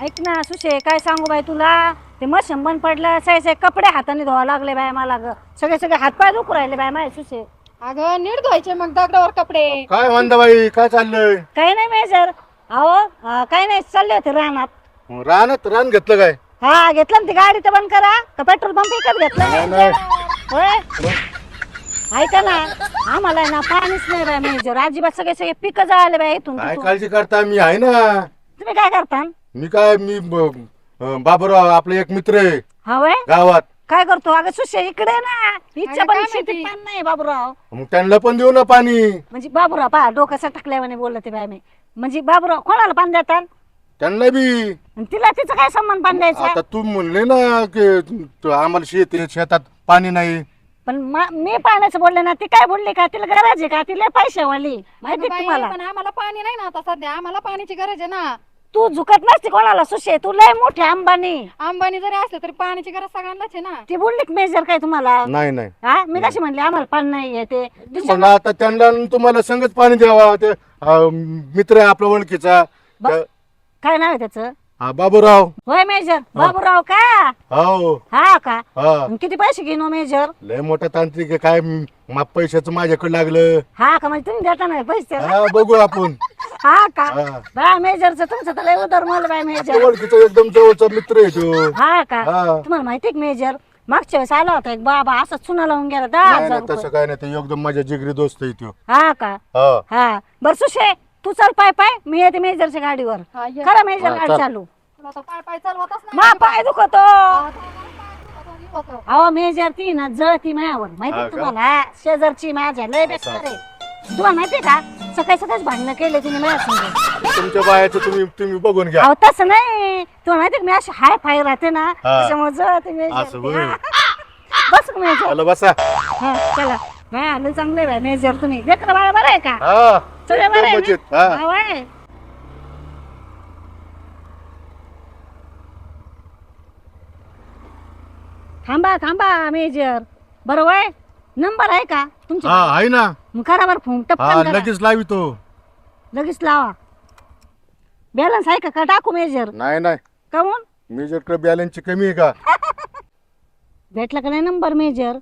ऐक ना सुशे, काय सांगू बाई तुला. ते मशीन बंद पडलं, सगळे कपडे हाताने धुवा लागले बाय मला ग. सगळे सगळे हातपाय दुखू राहिले बाय माझे सुशे. अगं नीट धुवायचे मग दगडावर कपडे. काय म्हणता बाई, काय चाललंय? काही नाही मेजर. अहो काही नाही, चालले होते रानात. रानात रान घेतलं काय? हा घेतलं ना. ती गाडी तर बंद करा का पेट्रोल पंप विकत घेतलं? नाही. होय ऐका ना, आम्हाला आहे ना पाणीच नाही बाय मेजर. अजिबात सगळे सगळे पिकं जळाले बाय इथून काय तिथून. काळजी करता, मी आहे ना. तुम्ही काय करता? मी बाबूराव आपला एक मित्र आहे हवय गावात. काय करतो? अगं सुशे इकडे ना, इच्छा अगं, पण काय शेतीत माहिती? पाणी नाही बाबूराव. मग त्यांना पण देऊ ना पाणी. म्हणजे बाबूराव पहा डोकं टाकल्याने बोलते बाय मी. म्हणजे बाबूराव कोणाला पाणी देतात? त्यांना बी. आणि तिला तिचं काय संबंध पाणी द्यायचा? आता तू म्हणले ना की आम्हाला शेतात पाणी नाही. पण मी पाण्याचं बोलले ना, ती काय बोलली का? तिला गरज आहे का? तिला पैशावाली माहिती अगं बाई, तुम्हाला. पण आम्हाला पाणी नाही ना आता सध्या. आम्हाला पाण्याची गरज आहे ना. तू झुकत नसते कोणाला सुशे, तू लय मोठी अंबानी. अंबानी जरी असलं तरी पाण्याची गरज सगळ्यांनाच आहे ना. ती बोलली मेजर काय तुम्हाला? नाही नाही. हा मी कशी म्हणले आम्हाला पाणी नाही येते? पण आता त्यांना आणि तुम्हाला संगत पाणी द्यावा. ते मित्र आहे आपला ओळखीचा. काय नाव आहे त्याचं? हा बाबूराव. होय मेजर बाबूराव का? हो. हा का? हा आणि किती पैसे घेईन हो मेजर? लय मोठा तांत्रिक आहे. काय पैशाचं माझ्याकडे लागलं. हा का? म्हणजे तुम्ही देता नाही पैसे? हा बघू आपण. हा का? हा. बा मेजरचं तुमचं तर लय उदरमल बाय मेजर. ओळखीचा एकदम जवळचा मित्र आहे तो. हा का? हा. तुम्हाला माहिती आहे मेजर, मागच्या वेळेस आला होता एक बाबा असा चुना लावून गेला नाही 10,000 नाही रुपये. तसं काय नाही. ते एकदम माझ्या जिगरी दोस्त आहे तो. हा का? हा. हा बर सुशे, तू चल पाय पाय, मी येते मेजरच्या गाडीवर. हा, ये. खरं मेजर हा, गाडी चल. चालू. तुला तर पाय पाय चालवतच नाही. मा पाय दुखतो. हा, होतं. अहो मेजर ती ना जळती मायावर माहिती हा आहे का? तुम्हाला. शेजारची माझ्या लय बेकार आहे. तुम्हाला माहितीये का, सकाळी सकाळीच भांडणं केले तिने माझ्या संग. तुमच्या बायाचं तुम्ही बघून घ्या. अहो तसं नाही, तुम्हाला माहिती आहे मी अशी हाय फाय राहते ना, हा. त्याच्यामुळे जळते असं होय. मेजर. बस मेजर. चला बसा. हा चला बाय, आलं चांगलं आहे मेजर. तुम्ही लेकरं बाळा बरं आहे का? हा सगळे बरं आहे एकदम मजेत. ना? हा. हा, होय. थांबा थांबा मेजर. बरं वय नंबर आहे का तुमच्या? हा आहे ना. मग करा बरं फोन हा टपकन करा. लगेच लावितो. लगेच लावा. बॅलन्स आहे का टाकू मेजर? नाही नाही. काऊन? मेजरकडे बॅलन्सची कमी आहे का? भेटला का नाही नंबर मेजर?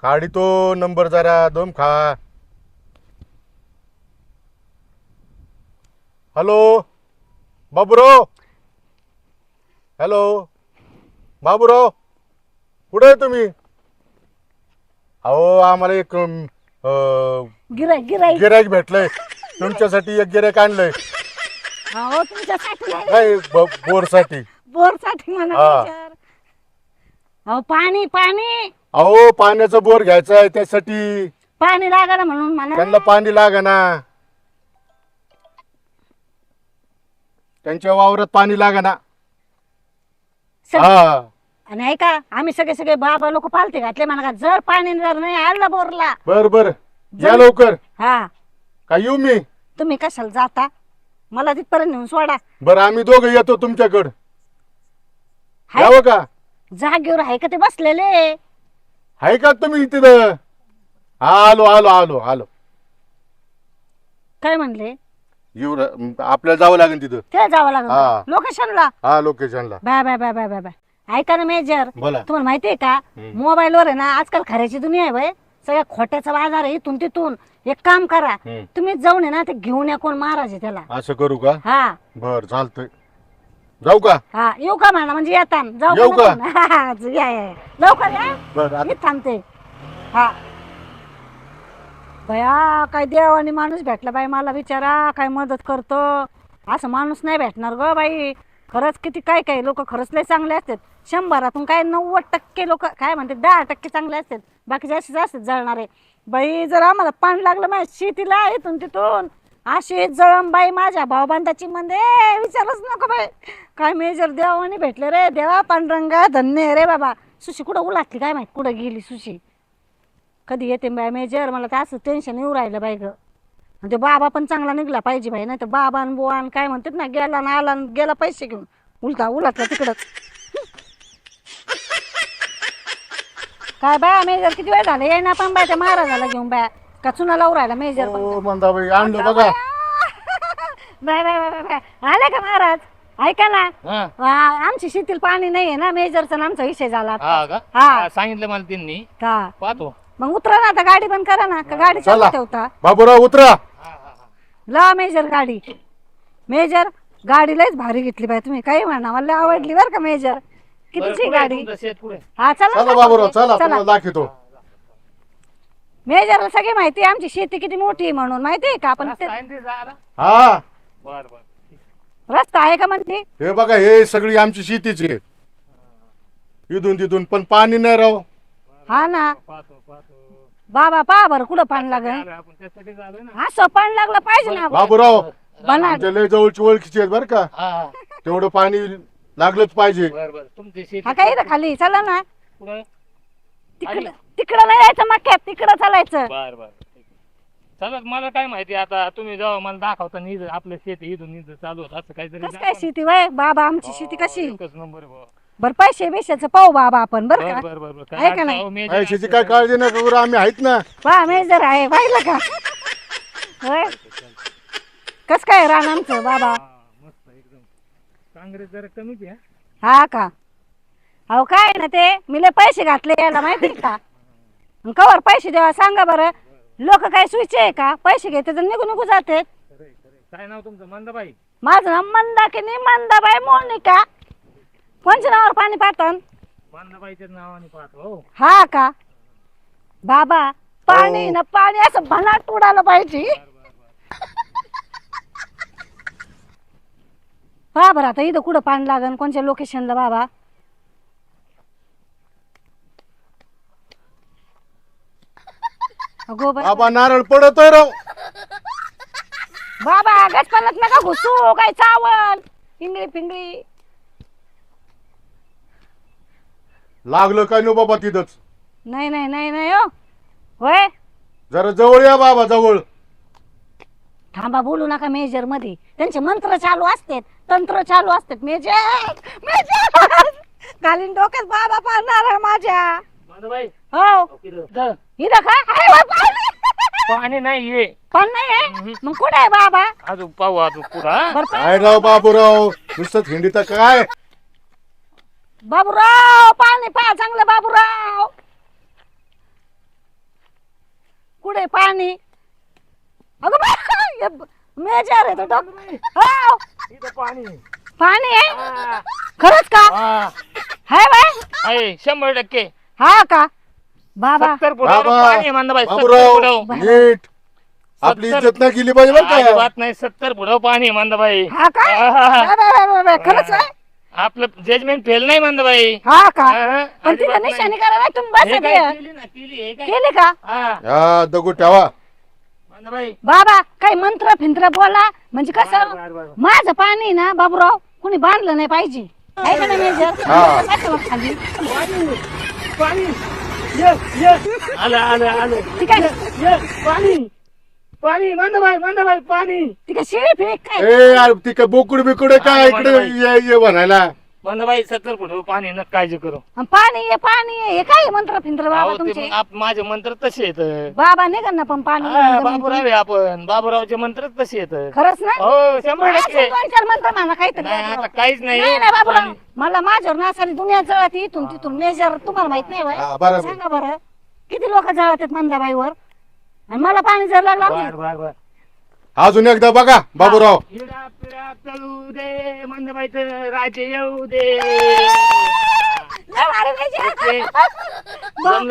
काढी तो नंबर जरा दम खा. हॅलो बाबूराव. हॅलो बाबूराव, कुठे आहे तुम्ही? अहो आम्हाला एक गिराय गिराय. गिऱ्हाईक भेटलंय. तुमच्यासाठी एक गिऱ्हाईक आणलंय. हो तुमच्यासाठी नाही, नाही बोरसाठी. बोरसाठी म्हणा हा. मेजर. अहो पाणी पाणी अहो पाण्याचा बोर घ्यायचा आहे, त्यासाठी पाणी लागायला म्हणून म्हणा. त्यांना पाणी लागना. त्यांच्या वावरात पाणी लागना. सग- हा आणि ऐका, आम्ही सगळे सगळे बाबा लोक पालते घातले म्हणा का, जर पाणी जर नाही आलं बोरला. बर बर या लवकर. हा काय येऊ मी? तुम्ही कशाला जाता? मला तिथपर्यंत नेऊन सोडा. बर आम्ही दोघं येतो तुमच्याकडं. हाय यावं का? जागेवर आहे का ते बसलेले? आहे का तुम्ही तिथं? हा आलो आलो आलो आलो. काय म्हणले? येऊ आपल्याला जावं लागेल तिथं. ते जावं हा. लागलं लोकेशनला. हा लोकेशनला. Bye bye bye bye bye bye. ऐका ना मेजर, बोला. तुम्हाला माहितीये का, मोबाईलवर आहे ना आजकाल खऱ्याची दुनिया आहे बाय. सगळ्या खोट्याचा बाजार आहे इथून तिथून. एक काम करा, तुम्ही जाऊन आहे ना ते घेऊन या, कोण महाराज आहे त्याला. असं करू का? हा बर चालतंय. जाऊ का? हा येऊ का म्हणा, म्हणजे येता जाऊ येऊ का? नको? हा, या लवकर या. बर मी थांबते. हा बया, काय देवाने माणूस भेटला बाई मला, बिचारा काय मदत करतो. असं माणूस नाही भेटणार ग बाई. खरंच किती काय काय लोक खरंच लय चांगले असतात. 100रातून काय 90% लोक काय म्हणते 10% चांगले असतात, बाकी जास्त जास्त जळणारे. बाई जर आम्हाला पाणी लागलं माझ्या शेतीला इथून तिथून, अशी जळम बाई माझ्या भाऊबांधाची मध्ये विचारच नको बाई. काय मेजर देवाने भेटले रे देवा, पांडुरंगा धन्य रे बाबा. सुशी कुठं उलाटली काय माहित, कुठं गेली सुशी, कधी येते बाय मेजर. मला तर असं टेन्शन येऊ राहिलं बाई ग. आणि ते बाबा पण चांगला निघला पाहिजे बाई, नाही तर बाबा आणि बुवा आणि काय म्हणतात ना, गेला ना आला आणि गेला पैसे घेऊन, उलटला तिकडच. काय बाय मेजर किती वेळ झाला ये ना पण बाय, त्या महाराजाला घेऊन बाय का चुना लावून राहिला मेजर पण. हो मंदाबाई आणलं बघा. Bye bye bye bye bye. आले का महाराज? ऐका ना हा आमची शेतीला पाणी नाहीये ना मेजरचा आमचा विषय झाला आता. हा का हा. हा, सांगितलं मला त्यांनी का पाहतो मग उतरा ना आता गाडी बंद करा ना का गाडी चालू चला. ठेवता बाबूराव उतरा. ला मेजर गाडी मेजर गाडी लयच भारी घेतली बाई तुम्ही काही म्हणा मला लय आवडली बर का मेजर बरं, कितीची पुढे गाडी तुमचं शेत पुढे हा चला चला दाखवते. बाबूराव चला चला तुम्हाला दाखवतो. मेजरला सगळी माहिती आहे आमची शेती किती मोठी आहे म्हणून माहिती आहे का आपण ते- हा बर बर रस्ता आहे का म्हणते हे बघा हे सगळी आमची शेतीची आहे. इथून तिथून पण पाणी नाही राव. हा ना पाहतो पाहतो बाबा पहा बरं कुठं पाणी लागल आलोय आपण त्यासाठी आलोय ना असं पाणी लागलं पाहिजे ना बाबूराव बनाट आमच्या लय जवळची ओळखीची आहेत बरं का. हा तेवढं पाणी लागलंच पाहिजे. बर बर तुमची शेती हा काय इथं खाली चला ना पुढे तिकडं तिकडं नाही यायचं मक्यात तिकडं चालायचं बर बर चला मला काय माहिती आता तुम्ही जेव्हा मला दाखवता नीज आपलं शेती इथून नीज चालू होत असं काहीतरी कस काय शेती वय बाबा आमची शेती कशी एकच नंबर आहे बुवा. बर पैसे बिशाचं पाहू बाबा आपण बर बर का बर बर बर आहे का नाही? पैशाची काय काळजी नका करू आम्ही आहेत ना. वा मेजर आहे पाहिलं का होय कस काय रान आमचं बाबा मस्त एकदम काँग्रेस जरा कमीच आहे हा का अहो काय ना ते मी लय पैसे घातले याला माहिती का कवर पैसे द्यावा सांगा बरं लोक काय सुईचे आहे का पैसे घेते तर निघू निघू जाते खरंय खरंय काय नाव तुमचं मंदाबाई माझं नाव मंदाकिनी मंदाबाई मोनिका कोणच्या नावावर पाणी पाहतात मंदाबाईच्या नावाने पाहतो हो हा का बाबा पाणी ना पाणी असं भनाट उडालं पाहिजे हा बरं आता इथं कुठं पाणी लागन कोणत्या लोकेशनला बाबा अगो बाई. बाबा नारळ पडतोय राव. बाबा गचपानात नका घुसू काय चावल पिंगळी पिंगळी लागलं काय नो बाबा तिथंच. नाही नाही नाही नाही हो होय जरा जवळ या बाबा जवळ. थांबा बोलू नका मेजर मध्ये त्यांचे मंत्र चालू असतात तंत्र चालू असतात मेजर मेजर घालीन डोक्यात बाबा पाहणार माझ्या मंदाबाई हो इथं इथं का अरे वा, पाणी. पाणी नाही आहे पण नाही आहे मग कुठे आहे बाबा अजून पाहू अजून पुढं बरं पाणी. काय राव बाबूराव नुसतं हिंडीत काय. बाबूराव पाणी पहा चांगलं बाबूराव कुठे पाणी अगं बाई, हे मेजर आहे तो हो इथं पाणी पाणी आहे हा. खरंच का हा. हाय बाय आहे 100% हा का बाबा 70 फुटावर बाबा पाणी आहे मंदाबाई 70 बाबूराव फुटावर नीट आपली इज्जत नाही केली पाहिजे बरं का. अजिबात नाही 70 फुटावर पाणी आहे मंदाबाई हा का हा. बाय, खरंच आहे आपलं जजमेंट फेल नाही मंदाबाई हा का हा, पण अजिबात तिथं नाही. निशाणी करा ना तुम्ही हे बस काय केली ना, केली, हे काय? केली का हा, हा दगड ठेवा. मंदाबाई बाबा काही मंत्र फिंत्र बोला म्हणजे कसं बर, बर, बर. माझं पाणी ना बाबूराव कुणी बांधलं नाही पाहिजे आहे का नाही मेजर हा. असं बघ खाली पाणी आलं आलं आलं ठीक आहे पाणी पाणी मंदाबाई पाणी ठीक आहे शिळी फेक काय ए यार ती काय बोकुड बिकुड आहे का इकडे ये म्हणायला. मंदाबाई 70 फुटावर पाणी न काळजी करू अन पाणी आहे हे काय मंत्र फिंत्र बाबा अहो, ते तुमचे मग माझे मंत्र तसे येत बाबा निघा ना पण पाणी बाबूराव आहे आपण बाबूरावचे मंत्र तसे येत खरंच ना हो 100% असं दोन चार मंत्र म्हणा काहीतरी नाही आता बाबूराव. काहीच नाही नाही बाबूराव नाही मला माझ्यावर ना सारी दुनिया जळत इथून तिथून मेजर तुम्हाला माहित नाही हा, होय? बरोबर. सांगा बरं किती लोक जळत आहेत मंदाबाईवर आणि मला पाणी जर लागलं बर बर बर अजून एकदा बघा बाबूराव. हिरा पिरा चलू दे मंदाबाईचं राज्य येऊ दे लय भारी मेजर.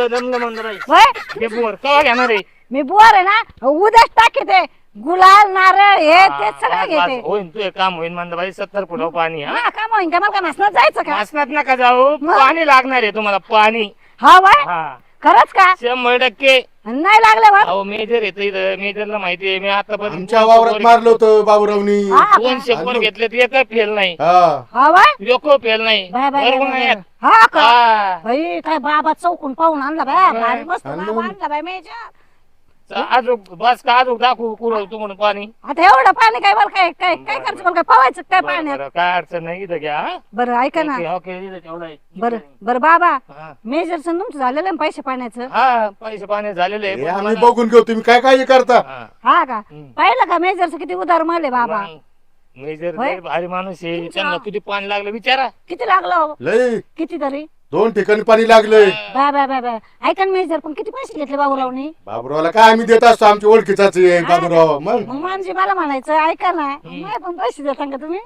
जमलं मंदाबाई होय? हे बोर केव्हा घेणार आहे मी बोर आहे ना उद्याच टाकी ते गुलाल नारळ हे ते सगळं घेते होईन तू काम होईन मंदाबाई 70 फुटावर पाणी हा हा का मग का मला काय मसनात जायचं का वासनात नका जाऊ मग? पाणी लागणार आहे तुम्हाला पाणी हा वय हा खरंच का 100% नाही लागले वर अहो मेजर येत इथं मेजरला माहिती आहे मी आतापर्यंत आमच्या वावरात मारलं होतं बाबूरावनी. हा का? 200 बोर घेतले ते एक फेल नाही हा हा वय लोक फेल नाही बाय बाय बरोबर बाय नाही बाय. हा का हा. बाई काय बाबा चौकून पाहून आणला बाय बाय. भारी मस्त आणलं बाबा मग. आणला बाय मेजर अजून बस का अजून दाखवू कुरवतो म्हणून पाणी आता एवढं पाणी काय बरं काय काय काय करायचं बरं काय पवायचं काय बरं, पाण्यात बरं, काय अडचण नाही इथं घ्या हा? बरं ऐका ना ओके, ओके, इथं तेवढं आहे. बरं बरं बाबा हा. मेजरचं तुमचं झालेलं आहे ना पैसे पाण्याचं हा पैसे पाणी झालेले हे आम्ही बघून घेऊ तुम्ही काय काय करता. हा का हम्म. पाहिलं का मेजरचं किती उदार मले बाबा मेजर होय? लय भारी माणूस आहे तुमच्या- त्यांना किती पाणी लागलं विचारा किती लागलं लय किती तरी 2 ठिकाणी पाणी लागलंय. बाय बाय बाय बाय ऐका ना मेजर पण किती पैसे घेतले बाबूरावनी बाबूरावला काय आम्ही देत असतो, आमच्या ओळखीचाच आहे बाबूराव. मग मग म्हणजे मला म्हणायचं ऐका ना नाही पण पैसे देता का तुम्ही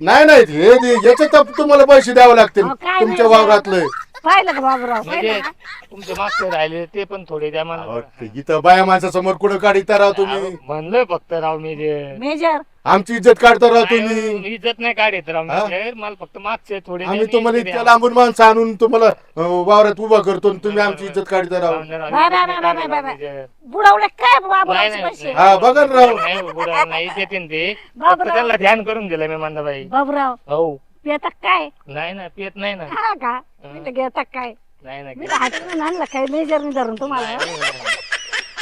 नाही नाही याचे तर तुम्हाला पैसे द्यावे लागतील अहो, काय तुमच्या नाही. वावरातले. पाहिलं का बाबूराव म्हणजे पाहिलं ना? तुमचे मागचे राहिले ते पण थोडे द्या मला अहो, इथं बाया माणसासमोर कुठं काढता राव तुम्ही? म्हणलं फक्त राव मेजर मेजर आमची इज्जत काढता राव तुम्ही. नाही, इज्जत नाही काढत राव मेजर मला फक्त मागचे थोडे द्या, आम्ही मी तुम्हाला इकडे इतक्या द्या. लांबून माणसं आणून तुम्हाला वावरात उभा करतो आणि तुम्ही आमची इज्जत काढता राव. राव, राव, बाय, बाय, इज्जत बाय, नाही बाय, काढत बाय, मेजर. बुडवले काय नाही, बाबूरावचे नाही, पैसे हा, बघा ना राव. नाही, बुडा नाही देते ना ते फक्त बाबूराव. त्यांना ध्यान करून दिलं मी मंदाबाई बाबूराव हो पिता काय नाही ना पियत नाही ना हा का मी घेता काय नाही ना मी हातून आणलं काय मेजरने धरून तुम्हाला नाही, नाही.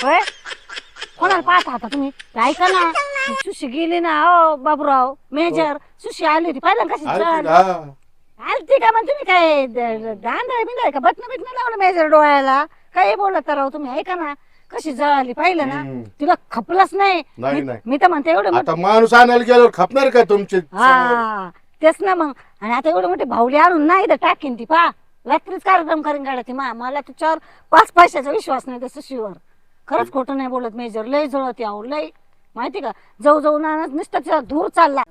होय कोणाला पाहता आता तुम्ही ते ऐका ना ती सुशी गेली ना हो बाबूराव मेजर सुशी आली होती पाहिलं ना कशी आलती जळाली? का? आलती का मग तुम्ही काय दांडा बिंदा का बटन बिटन लावलं मेजर डोळ्याला काही बोलत राव तुम्ही ऐका ना कशी जळाली पाहिलं ना हम्म. तिला खपलंच नाही नाही, नाही. मी तर म्हणते एवढं आता माणूस आणायला गेल्यावर खपणार का तुमचे समोर? हा तेच ना मग आणि आता एवढे मोठे भाऊली आणून नाही इथं टाकीन ती पा रात्रीच कार्यक्रम करीन गाड्या ती मला तुझ्यावर 5 पैशाचा विश्वास नाही त्या सुशीवर खरंच खोटं नाही बोलत मेजर लय जळत यावं लय माहिती का जाऊ जाऊ ना नुसतं तिला धूर चालला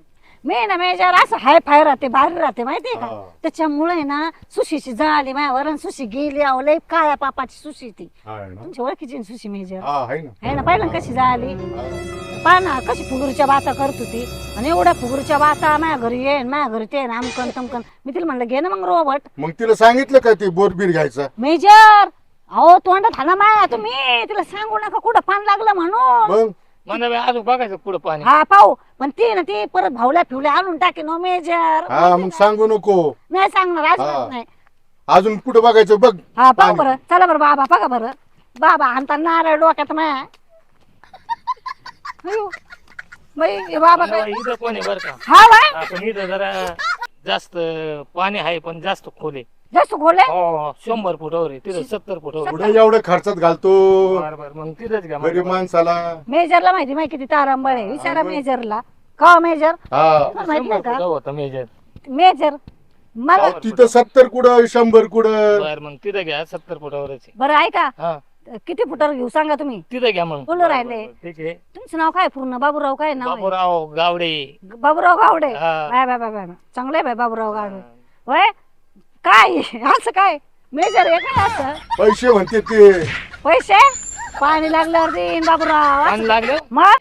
मी ना मेजर असं हाय फाय राहते भारी राहते माहितीये का हा. त्याच्यामुळे ना सुशीची जळाली माझ्यावर आणि सुशी गेली अहो लय काळ्या पापाची सुशी ती आहे ना? तुमची ओळखीची ना सुशी मेजर हा, आहे ना. आहे ना पाहिलं ना कशी जळाली पहा ना कशी फुगुरीच्या बाता करत होती आणि एवढ्या फुगुरीच्या बाता माझ्या घरी येईन माझ्या घरी ते आमकन तमकन मी तिला म्हणलं घे ना मग रोबट मग तिला सांगितलं का ते बोरबीर घ्यायचा? मेजर अहो तोंडात हाना माया तुम्ही तिला सांगू नका कुठं पान लागलं म्हणून मग मंदाबाई अजून बघायचं पुढं पाणी हा पाहू पण ती ना ती परत भावल्या फिवल्या आणून टाके नो मेजर हा मग सांगू नको. नाही सांगणार हा. अजिबात नाही अजून कुठं बघायचं बघ. हा पाहू पाणी. बरं चला बरं बाबा बघा बरं बाबा आणता नारळ डोक्यात माया अयो. बाई हे बाबा काय मंदाबाई, इथं कोण आहे बरं का हा बाय आपण इथं जरा जास्त पाणी आहे पण जास्त खोल आहे जास्त खोले हो 100 फुटावर आहे तिथं 70 फुटावर कुठे एवढं खर्चात घालतो बरं मग तिथंच घ्या गरीब मंदाबाई. माणसाला? मेजरला माहिती माहिती किती तारांबळ आहे विचारा मेजरला का मेजर हा तुम्हाला माहित 100 नाही का फुटावर होतं मेजर मेजर मला तिथं 70 कुठं 100 कुठं? बर मग तिथं घ्या 70 फुटावरच आहे बरं ऐका हा किती फुटावर घेऊ सांगा तुम्ही तिथं घ्या मग बोलू राहिले. ठीक आहे तुमचं नाव काय पूर्ण बाबूराव काय नाव आहे? बाबूराव गावडे बाबूराव गावडे हा. बाय बाय बाय बाय चांगलं आहे बाय बाबूराव गावडे होय काय असं काय मेजर आहे काय असं पैसे म्हणते ते. पैसे पाणी लागल्यावर देईन बाबूराव असं- पाणी लागलं मग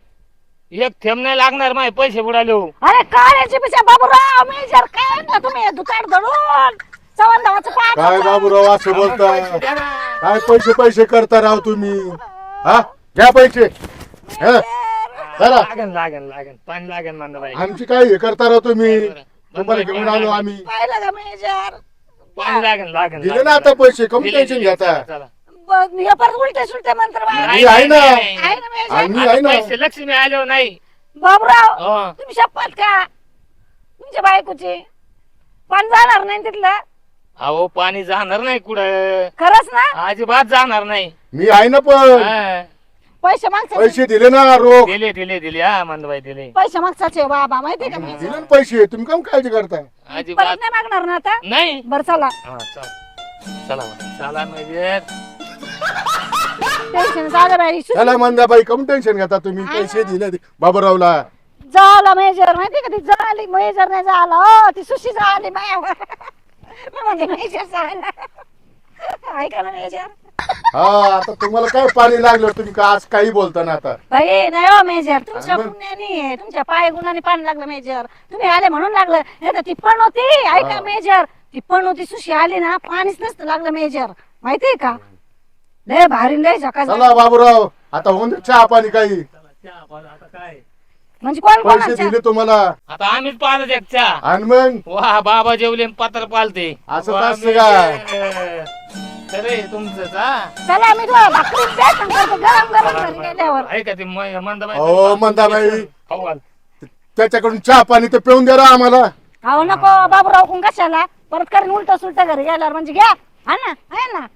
एक थेंब नाही लागणार माझे पैसे बुडाले हो अरे काय याची पिशा बाबूराव मेजर काय आणलं तुम्ही दुकान धरून चवंदावाचं काय पाच बाबूराव असं बोलता? पैसे द्या ना. काय पैसे करता राव तुम्ही? हा घ्या पैसे. हा, चला. लागन पाणी लागन मंदाबाई आमची काय हे करता राव तुम्ही? तुम्हाला घेऊन आलो आम्ही. पाहिलं का मेजर पाणी लागन दिले ना आता पैसे कमी टेन्शन घेता. चला. हे परत उलटे सुलटे मंत्र बाबा. नाही, आहे ना. नाही, आहे ना मेजर आम्ही आहे आता ना. पैसे लक्ष्मी आलो नाही बाबूराव हो. तुम्ही शपथ का तुमच्या बायकोची पण जाणार नाही तिथलं अहो पाणी जाणार नाही कुठं खरंच ना अजिबात जाणार नाही मी आहे ना पण हा. पैसे मागचे पैसे दिले ना रोख. दिले हा मंदाबाई दिले पैसे मागचाचे बाबा माहितीये का दिले ना पैसे. तुम्ही काम काळजी करता? परत अजिबात नाही मागणार ना आता नाही बरं चला हा चला चला म्हणजे टेन्शन झालं बाई चला मंदाबाई कम टेन्शन घेता तुम्ही? पैसे दिले बाबूरावला. झालं मेजर माहितीये का ती झाली मेजर नाही झालं हो ती सुशी झाली मायावर मी म्हणते मेजर झालं ऐका ना मेजर हा आता तुम्हाला काय पाणी लागलं तुम्ही का आज काही बोलता ना आता? बाई नाही हो मेजर तुमच्या आणि मग? पुण्याने तुमच्या पाय गुणाने पाणी लागलं मेजर तुम्ही आले म्हणून लागलं नाही तर ती पण होती ऐका हा. मेजर ती पण होती सुशी आली ना पाणीच नसतं लागलं मेजर माहितीये का लय भारी लय झकास चला बाबूराव आता होऊन दे चहा पाणी काही. आता काय म्हणजे कोण पैसे कोणाच्या दिले तुम्हाला आता आम्हीच पाहतो एक चहा आणि मग वा बाबा जेवले पात्र पालते असं वा, कसं काय? खरं आहे तुमचंच हा चला मी तुला भाकरी बेसन करते गरम गरम घरी गेल्यावर आहे का ते मंदाबाई हो मंदाबाई खाऊ घाल. त्याच्याकडून चहा पाणी ते पिऊन द्या रा आम्हाला. अहो नको बाबूराव कोण कशाला परत करीन उलट सुलट घरी गेल्यावर म्हणजे घ्या हा ना आहे ना